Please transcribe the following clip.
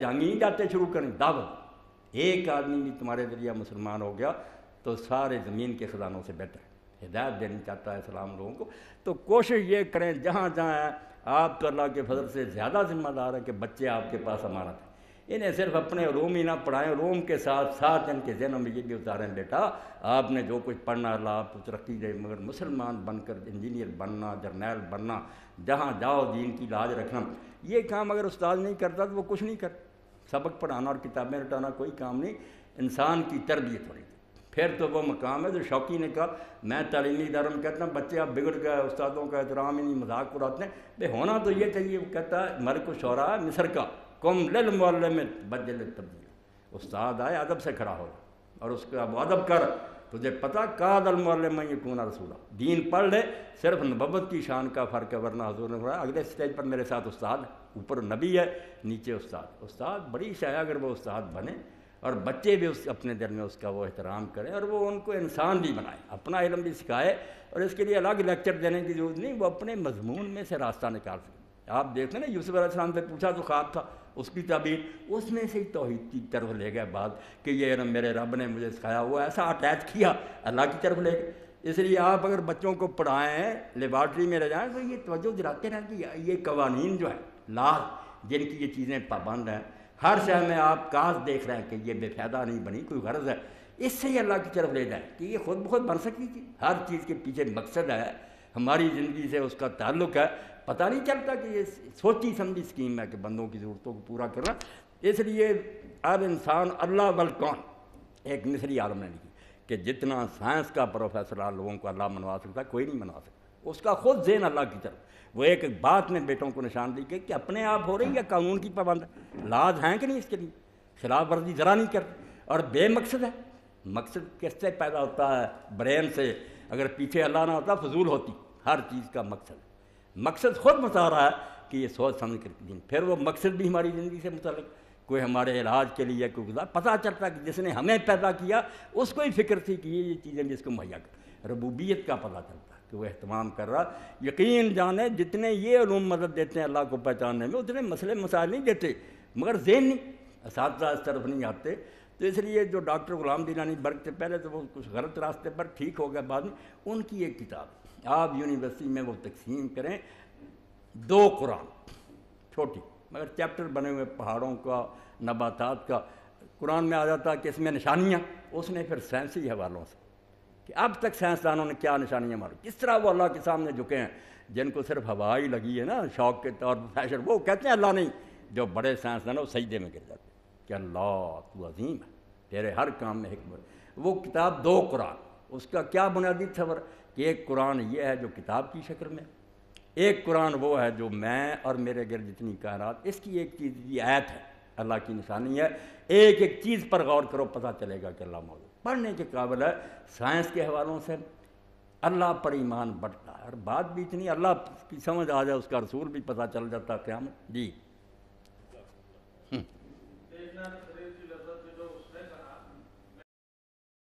جہانگیر جاتے شروع کریں دعوت، ایک آدمی بھی تمہارے ذریعہ مسلمان ہو گیا تو سارے زمین کے خزانوں سے بہتر ہے۔ ہدایت دینی چاہتا ہے اسلام لوگوں کو، تو کوشش یہ کریں جہاں جہاں ہیں آپ تو اللہ کے فضل سے زیادہ ذمہ دار ہے کہ بچے آپ کے پاس امانت ہیں، انہیں صرف اپنے روم ہی نہ پڑھائیں، روم کے ساتھ ساتھ ان کے ذہنوں میں یہ بھی اتاریں بیٹا آپ نے جو کچھ پڑھنا اللہ آپ کو ترقی دے، مگر مسلمان بن کر انجینئر بننا، جرنیل بننا، جہاں جاؤ دین کی لاج رکھنا، یہ کام اگر استاد نہیں کرتا تو وہ کچھ نہیں کرتا۔ سبق پڑھانا اور کتابیں رٹانا کوئی کام نہیں، انسان کی تربیت ہونی تھی، پھر تو وہ مقام ہے جو شوقی نے کہا۔ میں تعلیمی اداروں میں کہتا ہوں بچے اب بگڑ گئے، استادوں کا احترام ہی نہیں، مذاق اڑاتے ہیں، بے ہونا تو یہ چاہیے۔ وہ کہتا ہے ملک الشعراء مصر کا قم للمعلم بدل التبدیل، استاد آئے ادب سے کھڑا ہو اور اس کا اب ادب کر، تجھے پتہ کاد المعلم من یکون رسولا، دین پڑھ لے، صرف نبوت کی شان کا فرق ہے، ورنہ حضور نے فرمایا اگلے سٹیج پر میرے ساتھ استاد ہے، اوپر نبی ہے نیچے استاد۔ استاد بڑی شے ہے اگر وہ استاد بنے اور بچے بھی اپنے دل میں اس کا وہ احترام کریں اور وہ ان کو انسان بھی بنائے، اپنا علم بھی سکھائے، اور اس کے لیے الگ لیکچر دینے کی ضرورت نہیں، وہ اپنے مضمون میں سے راستہ نکال سکے۔ آپ دیکھتے ہیں نا یوسف علیہ السلام سے پوچھا تو خواب تھا، اس کی تعبیر اس میں سے ہی توحید کی طرف لے گئے بات کہ یہ علم میرے رب نے مجھے سکھایا ہوا، ایسا اٹیچ کیا اللہ کی طرف لے گئے۔ اس لیے آپ اگر بچوں کو پڑھائیں، لیبارٹری میں لے جائیں تو یہ توجہ دلاتے رہیں کہ یہ قوانین جو ہیں لاز جن کی یہ چیزیں پابند ہیں، ہر شہر میں آپ کاز دیکھ رہے ہیں کہ یہ بے فائدہ نہیں بنی، کوئی غرض ہے، اس سے ہی اللہ کی طرف لے جائیں کہ یہ خود بخود بن سکتی تھی، ہر چیز کے پیچھے مقصد ہے، ہماری زندگی سے اس کا تعلق ہے، پتہ نہیں چلتا کہ یہ سوچی سمجھی اسکیم ہے کہ بندوں کی ضرورتوں کو پورا کرنا۔ اس لیے اب انسان اللہ والکون، ایک مصری عالم نے لکھی کہ جتنا سائنس کا پروفیسر لوگوں کو اللہ منوا سکتا کوئی نہیں منوا سکتا، اس کا خود ذہن اللہ کی طرف۔ وہ ایک بات نے بیٹوں کو نشان دی کہ اپنے آپ ہو رہی ہے قانون کی پابند ہے، لاز ہیں کہ نہیں اس کے لیے، خلاف ورزی ذرا نہیں کرتے، اور بے مقصد ہے۔ مقصد کس سے پیدا ہوتا ہے؟ برین سے، اگر پیچھے اللہ نہ ہوتا فضول ہوتی، ہر چیز کا مقصد، مقصد خود بتا رہا ہے کہ یہ سوچ سمجھ کر دین، پھر وہ مقصد بھی ہماری زندگی سے متعلق، کوئی ہمارے علاج کے لیے کوئی گزار، پتہ چلتا کہ جس نے ہمیں پیدا کیا اس کو ہی فکر تھی کہ یہ چیزیں جس کو مہیا کر، ربوبیت کا پتہ چلتا کہ وہ اہتمام کر رہا۔ یقین جانے جتنے یہ علوم مدد دیتے ہیں اللہ کو پہچاننے میں، اتنے مسئلے مسائل نہیں دیتے، مگر ذہن نہیں، اساتذہ اس طرف نہیں آتے۔ تو اس لیے جو ڈاکٹر غلام دیلانی برگ سے پہلے تو وہ کچھ غلط راستے پر ٹھیک ہو گئے، بعد میں ان کی ایک کتاب آپ یونیورسٹی میں وہ تقسیم کریں، 2 قرآن، چھوٹی مگر چیپٹر بنے ہوئے پہاڑوں کا، نباتات کا، قرآن میں آ جاتا کہ اس میں نشانیاں، اس نے پھر سائنسی حوالوں سے کہ اب تک سائنسدانوں نے کیا نشانیاں ماری، کس طرح وہ اللہ کے سامنے جھکے ہیں، جن کو صرف ہوا ہی لگی ہے نا شوق کے طور پر فیشن، وہ کہتے ہیں اللہ نہیں، جو بڑے سائنسدان وہ سجدے میں گر جاتے کہ اللہ تو عظیم ہے، تیرے ہر کام میں حکمت۔ وہ کتاب 2 قرآن، اس کا کیا بنیادی تصور کہ ایک قرآن یہ ہے جو کتاب کی شکل میں، ایک قرآن وہ ہے جو میں اور میرے گرد جتنی کائنات، اس کی ایک چیز یہ آیت ہے، اللہ کی نشانی ہے، ایک ایک چیز پر غور کرو پتہ چلے گا کہ اللہ موجود، پڑھنے کے قابل ہے۔ سائنس کے حوالوں سے اللہ پر ایمان بڑھتا ہے، اور بات بھی اتنی اللہ کی سمجھ آ جائے، اس کا رسول بھی پتہ چل جاتا قیامت۔ جی